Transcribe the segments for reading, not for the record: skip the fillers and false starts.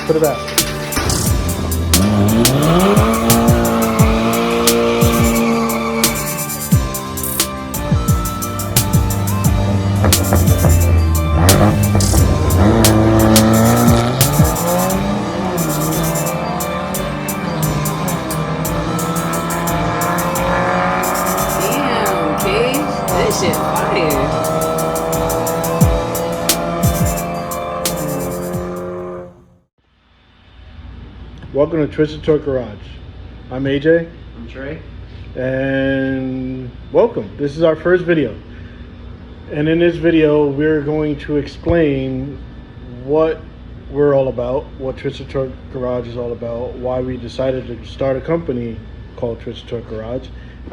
Put it out. Damn, Cage. That shit fire. Welcome to Twisted Toy Garage. I'm AJ, I'm Trey. and welcome. This is our first video. And in this video, we're going to explain what we're all about, what Twisted Toy Garage is all about, why we decided to start a company called Twisted Toy Garage.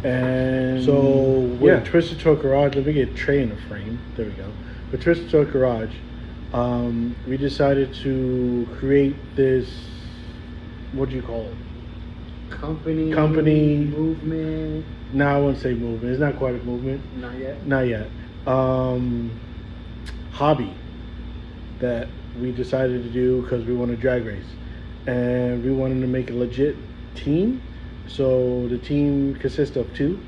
And so, with Twisted Toy Garage, let me get Trey in the frame. There we go. With Twisted Toy Garage, we decided to create this, what do you call it? Company. Movement. No, I wouldn't say movement. It's not quite a movement. Not yet. Not yet. Hobby that we decided to do because we want to drag race, and we wanted to make a legit team. So the team consists of 2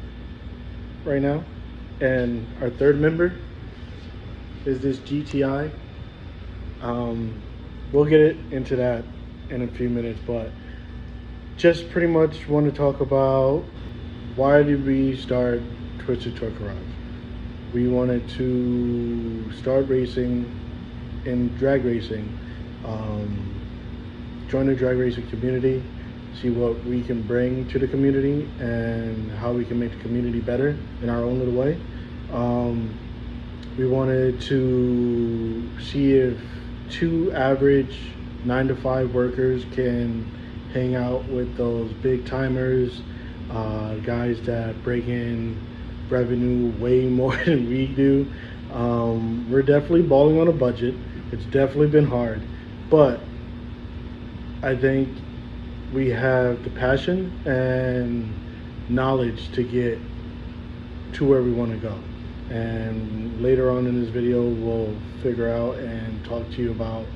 right now, and our third member is this GTI. We'll get into that in a few minutes, but just pretty much want to talk about why did we start Twisted Toy Garage. We wanted to start racing and drag racing, join the drag racing community, see what we can bring to the community and how we can make the community better in our own little way. We wanted to see if 2 average 9-to-5 workers can hang out with those big timers, guys that break in revenue way more than we do. We're definitely balling on a budget. It's definitely been hard, but I think we have the passion and knowledge to get to where we want to go. And later on in this video, we'll figure out and talk to you about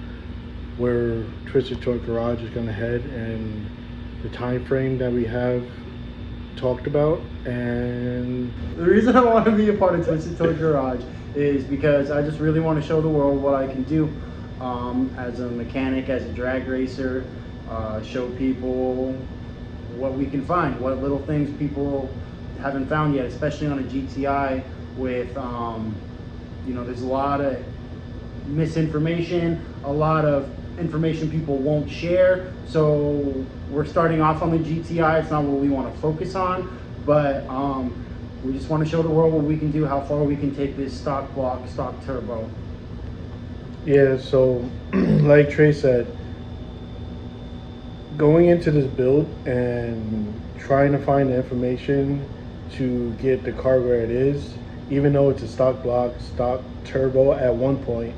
where Twisted Toy Garage is going to head and the time frame that we have talked about. And The reason I want to be a part of Twisted Toy Garage is because I just really want to show the world what I can do as a mechanic, as a drag racer, show people what we can find, what little things people haven't found yet, especially on a GTI with, there's a lot of misinformation, a lot of information people won't share. So we're starting off on the GTI. It's not what we want to focus on, but we just want to show the world what we can do, how far we can take this stock block, stock turbo. yeah, so like Trey said, going into this build and trying to find the information to get the car where it is, even though it's a stock block, stock turbo at one point,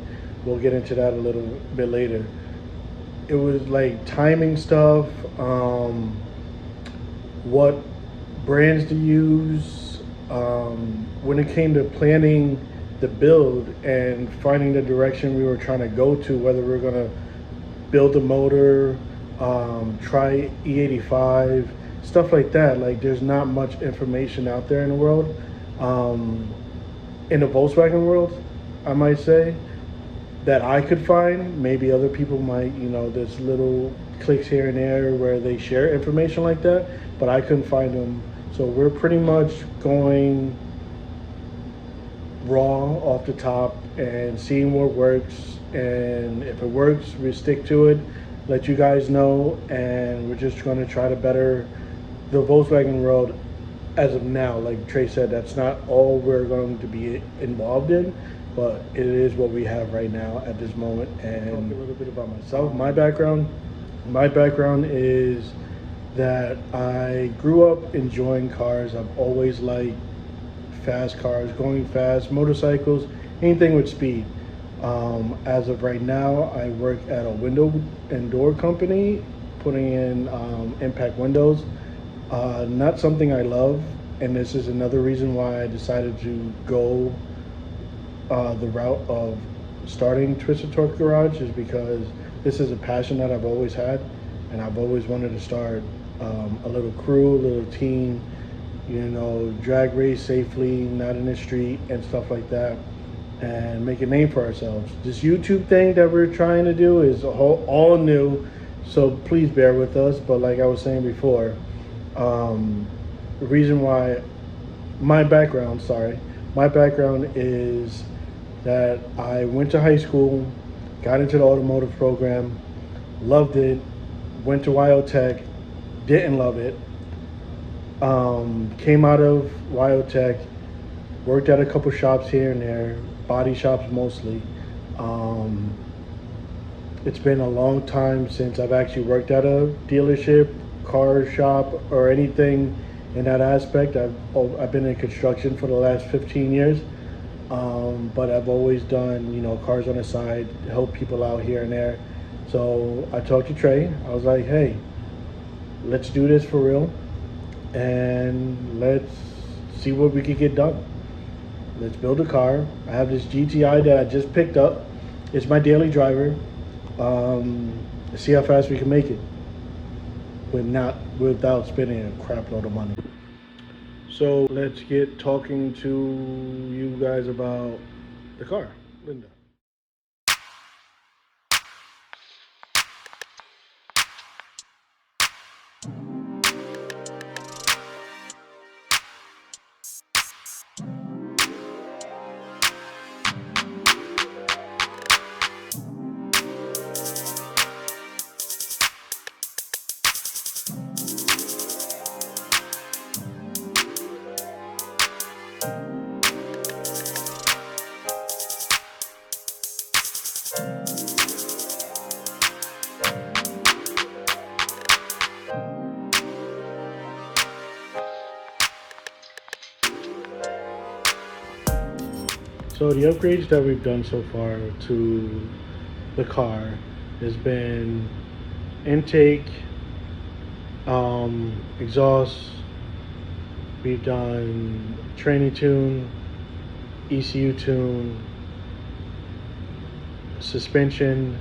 we'll get into that a little bit later. It was like timing stuff, what brands to use, when it came to planning the build and finding the direction we were trying to go to, whether we were going to build a motor, try E85, stuff like that. Like, there's not much information out there in the world, in the Volkswagen world, I might say, that I could find. Maybe other people might, there's little clicks here and there where they share information like that, but I couldn't find them. So we're pretty much going raw off the top and seeing what works, and if it works, we stick to it, let you guys know, and we're just going to try to better the Volkswagen world as of now. Like Trey said, that's not all we're going to be involved in, but it is what we have right now at this moment. And a little bit about myself, my background is that I grew up enjoying cars. I've always liked fast cars, going fast, motorcycles, anything with speed. As of right now, I work at a window and door company, putting in impact windows. Not something I love, and this is another reason why I decided to go the route of starting Twisted Torque Garage is because this is a passion that I've always had, and I've always wanted to start a little crew, a little team, you know, drag race safely, not in the street and stuff like that, and make a name for ourselves. This YouTube thing that we're trying to do is all new, so please bear with us. But like I was saying before, the reason why my background is that I went to high school, got into the automotive program, loved it, went to Tech, didn't love it, came out of Tech, worked at a couple shops here and there, body shops mostly. It's been a long time since I've actually worked at a dealership, car shop, or anything in that aspect. I've been in construction for the last 15 years, but I've always done, you know, cars on the side, help people out here and there. So I talked to Trey. I was like, hey, let's do this for real, and let's see what we could get done. Let's build a car. I have this GTI that I just picked up. It's my daily driver. See how fast we can make it without spending a crap load of money. So let's get talking to you guys about the car, Linda. So the upgrades that we've done so far to the car has been intake, exhaust. We've done tranny tune, ECU tune, suspension,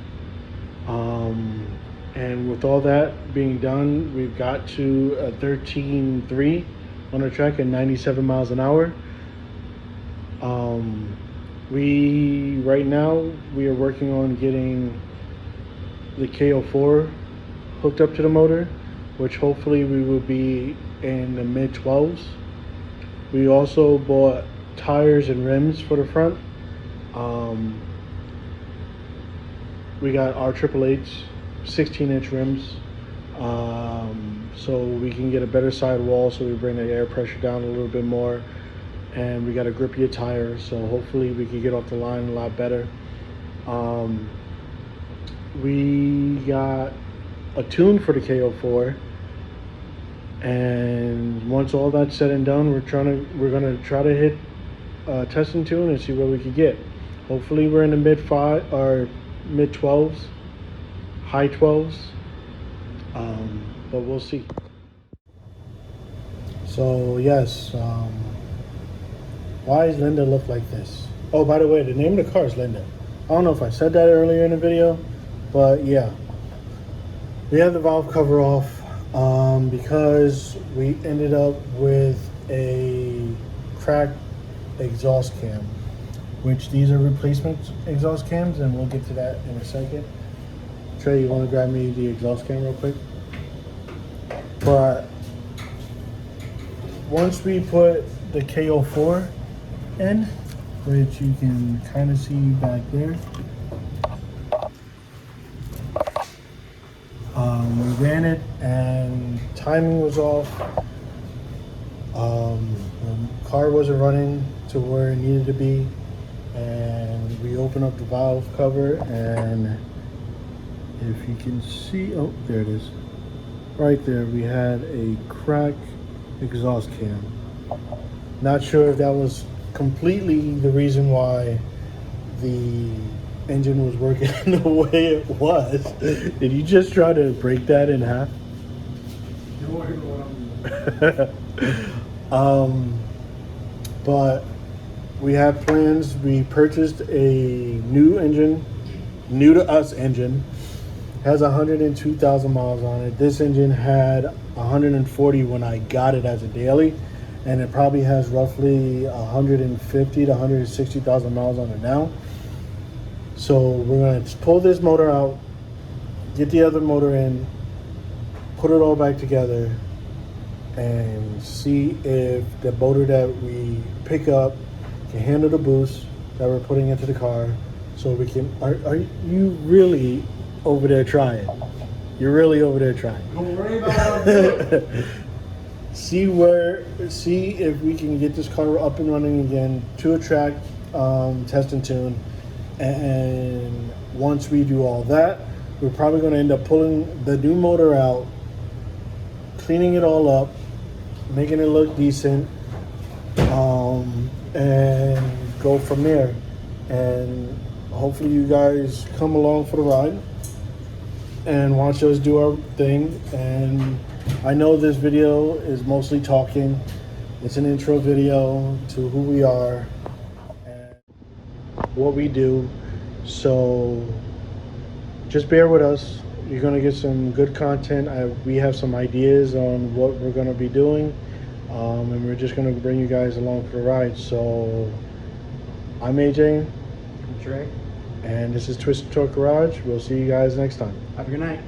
and with all that being done, we've got to a 13.3 on the track at 97 miles an hour. Right now we are working on getting the KO4 hooked up to the motor, which hopefully we will be in the mid 12s. We also bought tires and rims for the front. We got our Triple H 16-inch rims, so we can get a better sidewall, so we bring the air pressure down a little bit more. And we got a grippier tire, so hopefully we can get off the line a lot better. We got a tune for the KO4, and once all that's said and done, we're gonna try to hit test and tune and see what we can get. Hopefully we're in the mid 5 or mid 12s, high 12s, but we'll see. So yes. Why does Linda look like this? Oh, by the way, the name of the car is Linda. I don't know if I said that earlier in the video, but yeah. We have the valve cover off because we ended up with a cracked exhaust cam, which these are replacement exhaust cams, and we'll get to that in a second. Trey, you want to grab me the exhaust cam real quick? But once we put the KO4 in, which you can kind of see back there, we ran it and timing was off. The car wasn't running to where it needed to be, and we opened up the valve cover, and if you can see, oh, there it is, right there, we had a cracked exhaust cam. Not sure if that was completely the reason why the engine was working the way it was. Did you just try to break that in half? But we have plans. We purchased a new engine, new to us engine. Has 102,000 miles on it. This engine had 140 when I got it as a daily, and it probably has roughly 150 to 160,000 miles on it now. So we're gonna pull this motor out, get the other motor in, put it all back together, and see if the motor that we pick up can handle the boost that we're putting into the car. So we can. Are you really over there trying? You're really over there trying. Don't worry about what I'm doing. See if we can get this car up and running again to a track, test and tune. And once we do all that, we're probably going to end up pulling the new motor out, cleaning it all up, making it look decent, and go from there. And hopefully you guys come along for the ride and watch us do our thing. And I know this video is mostly talking. It's an intro video to who we are and what we do. So just bear with us. You're going to get some good content. We have some ideas on what we're going to be doing. And we're just going to bring you guys along for the ride. So I'm AJ. I'm Trey. And this is Twisted Talk Garage. We'll see you guys next time. Have a good night.